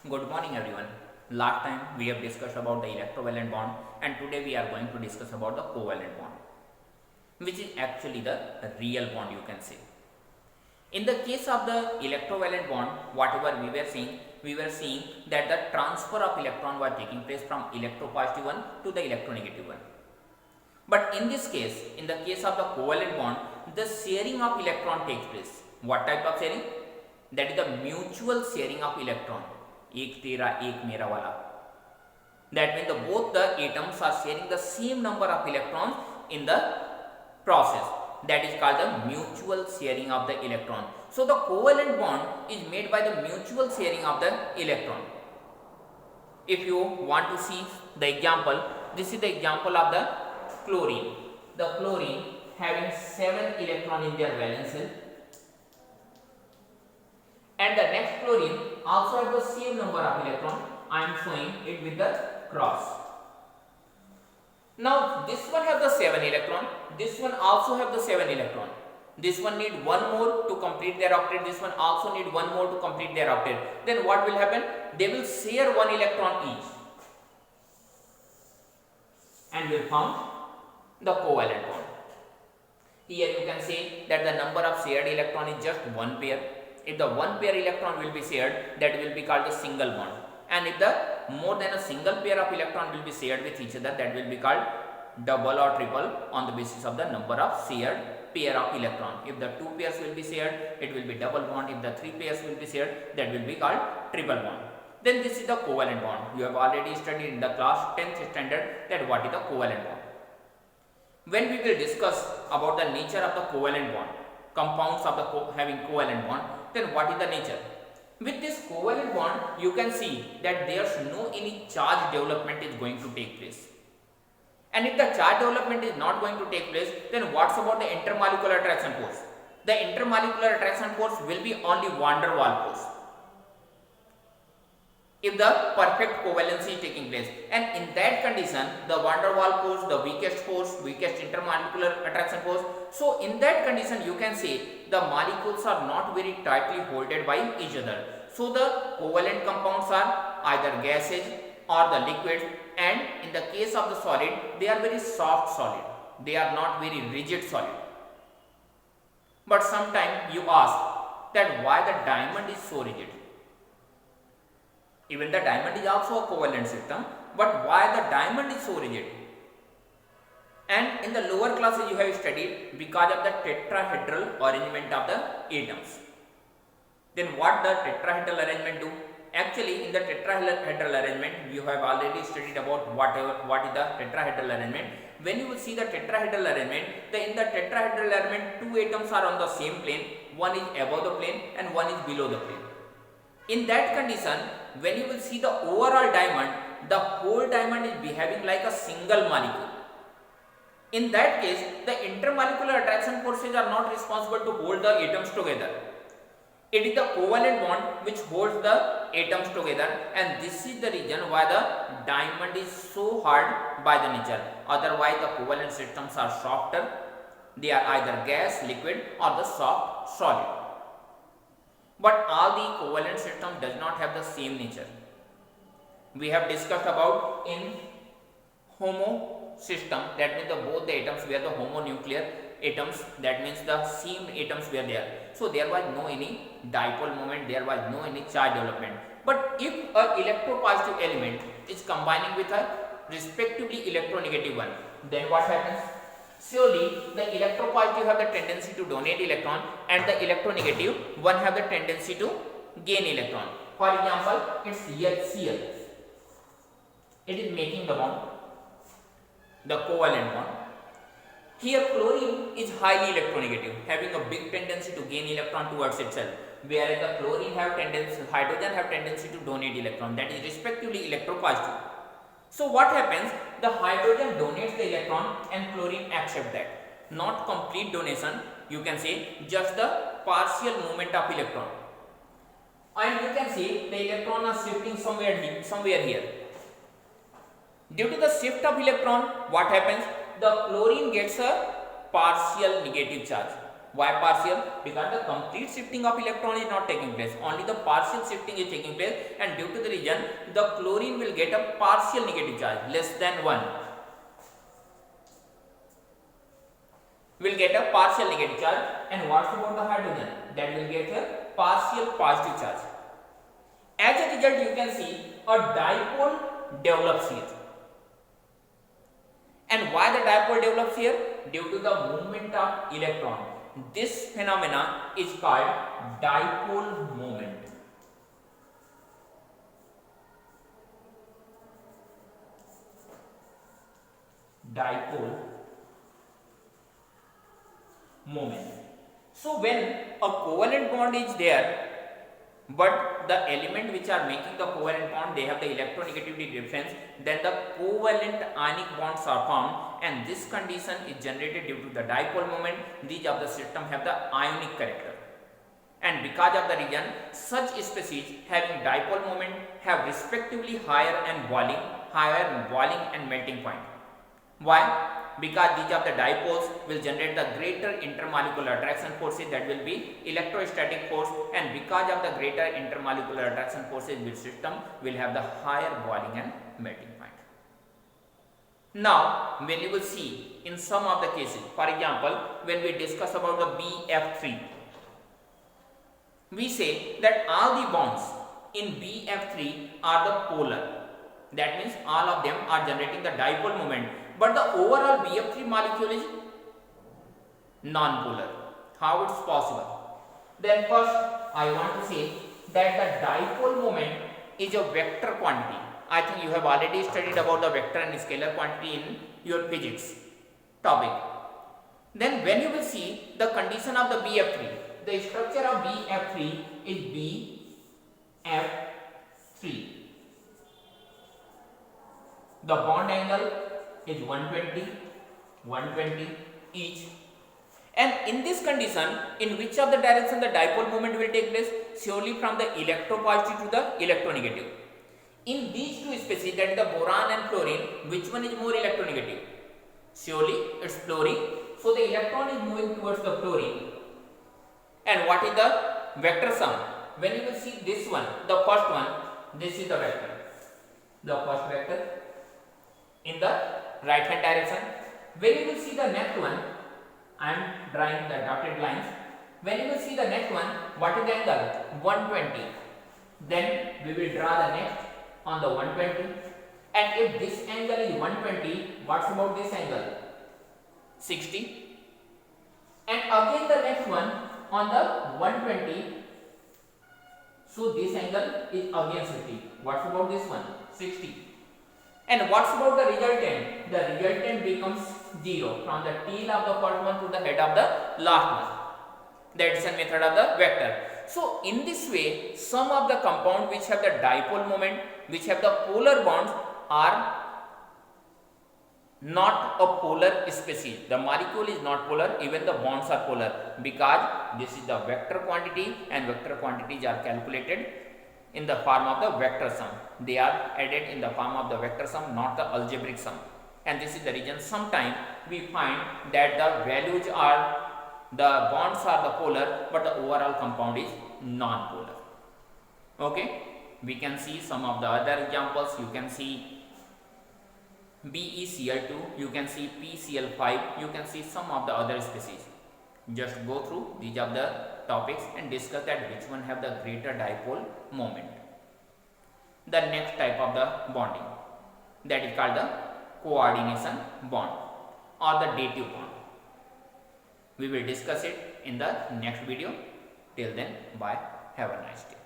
Good morning everyone. Last time we have discussed about the electrovalent bond and today we are going to discuss about the covalent bond, which is actually the real bond you can say. In the case of the electrovalent bond, whatever we were seeing that the transfer of electron was taking place from electropositive one to the electronegative one. But in this case, in the case of the covalent bond, the sharing of electron takes place. What type of sharing? That is the mutual sharing of electron. एक तेरा एक मेरा वाला. That means both the atoms are sharing the same number of electrons in the process. That is called the mutual sharing of the electron. So the covalent bond is made by the mutual sharing of the electron. If you want to see the example, this is the example of the chlorine. The chlorine having 7 electron in their valence shell, and the next chlorine also have the same number of electron. I am showing it with the cross. Now this one have the 7 electron, this one also have the 7 electron. This one need one more to complete their octet, this one also need one more to complete their octet. Then what will happen? They will share one electron each and will form the covalent bond. Here you can say that the number of shared electron is just one pair. If the one pair electron will be shared, that will be called the single bond. And if the more than a single pair of electron will be shared with each other, that will be called double or triple on the basis of the number of shared pair of electron. If the two pairs will be shared, it will be double bond. If the three pairs will be shared, that will be called triple bond. Then this is the covalent bond. You have already studied in the class 10th standard that what is the covalent bond. When we will discuss about the nature of the covalent bond, compounds of the having covalent bond, then what is the nature? With this covalent bond, you can see that there's no any charge development is going to take place. And if the charge development is not going to take place, then what's about the intermolecular attraction force? The intermolecular attraction force will be only van der Waals force if the perfect covalency is taking place. And in that condition, the van der Waals force, the weakest intermolecular attraction force. So in that condition, you can say the molecules are not very tightly holded by each other. So the covalent compounds are either gases or the liquids, and in the case of the solid, they are very soft solid. They are not very rigid solid. But sometimes you ask that why the diamond is so rigid? Even the diamond is also a covalent system, but why the diamond is so rigid? And in the lower classes you have studied because of the tetrahedral arrangement of the atoms. Then what the tetrahedral arrangement do? Actually in the tetrahedral arrangement you have already studied about what is the tetrahedral arrangement. When you will see the tetrahedral arrangement, in the tetrahedral arrangement two atoms are on the same plane, one is above the plane and one is below the plane. In that condition, when you will see the overall diamond, the whole diamond is behaving like a single molecule. In that case, the intermolecular attraction forces are not responsible to hold the atoms together. It is the covalent bond which holds the atoms together, and this is the reason why the diamond is so hard by the nature. Otherwise, the covalent systems are softer. They are either gas, liquid or the soft solid. But all the covalent systems does not have the same nature. We have discussed about in homo system, that means both the atoms were the homonuclear atoms, that means the same atoms were there. So there was no any dipole moment, there was no any charge development. But if a electropositive element is combining with a respectively electronegative one, then what happens? Surely the electropositive have the tendency to donate electron and the electronegative one have the tendency to gain electron. For example, it's here Cl. It is making the bond, the covalent bond. Here chlorine is highly electronegative, having a big tendency to gain electron towards itself, whereas the chlorine have tendency, hydrogen have tendency to donate electron, that is respectively electropositive. So what happens? The hydrogen donates the electron and chlorine accept that. Not complete donation, you can say just the partial movement of electron. And you can see the electron are shifting somewhere here. Due to the shift of electron, what happens? The chlorine gets a partial negative charge Why partial? Because the complete shifting of electron is not taking place, only the partial shifting is taking place, and due to the reason the chlorine will get a partial negative charge less than 1, will get a partial negative charge. And what's about the hydrogen? That will get a partial positive charge. As a result, you can see a dipole develops here. And why the dipole develops here? Due to the movement of electron. This phenomena is called dipole moment. Dipole moment. So when a covalent bond is there, but the element which are making the covalent bond, they have the electronegativity difference, then the covalent ionic bonds are formed, and this condition is generated due to the dipole moment. These of the system have the ionic character, and because of the reason, such species having dipole moment have respectively higher boiling and melting point. Why? Because these of the dipoles will generate the greater intermolecular attraction forces, that will be electrostatic force, and because of the greater intermolecular attraction forces, this system will have the higher boiling and melting point. Now, when you will see in some of the cases, for example, when we discuss about the BF3, we say that all the bonds in BF3 are the polar. That means all of them are generating the dipole moment. But the overall BF3 molecule is non-polar. How it's possible? Then first I want to say that the dipole moment is a vector quantity. I think you have already studied about the vector and scalar quantity in your physics topic. Then when you will see the condition of the BF3, the structure of BF3 is BF3. The bond angle is 120 each, and in this condition, in which of the direction the dipole moment will take place? Surely from the electropositive to the electronegative. In these two species, that is the boron and fluorine, which one is more electronegative? Surely it's fluorine. So the electron is moving towards the fluorine. And what is the vector sum? When you will see this one, the first one, this is the vector, the first vector in the right hand direction. When you will see the next one, I am drawing the dotted lines. When you will see the next one, what is the angle? 120. Then we will draw the next on the 120. And if this angle is 120, what's about this angle? 60. And again the next one on the 120. So this angle is again 60. What's about this one? 60. And what's about the resultant? The resultant becomes 0 from the tail of the first one to the head of the last one. That is a method of the vector. So in this way, some of the compounds which have the dipole moment, which have the polar bonds, are not a polar species. The molecule is not polar, even the bonds are polar, because this is the vector quantity, and vector quantities are calculated in the form of the vector sum. They are added in the form of the vector sum, not the algebraic sum. And this is the reason sometimes we find that the values are, the bonds are the polar, but the overall compound is non-polar. Okay, we can see some of the other examples. You can see BeCl2, you can see PCl5, you can see some of the other species. Just go through these of the topics and discuss that which one have the greater dipole moment. The next type of the bonding, that is called the coordination bond or the dative bond. We will discuss it in the next video. Till then, bye. Have a nice day.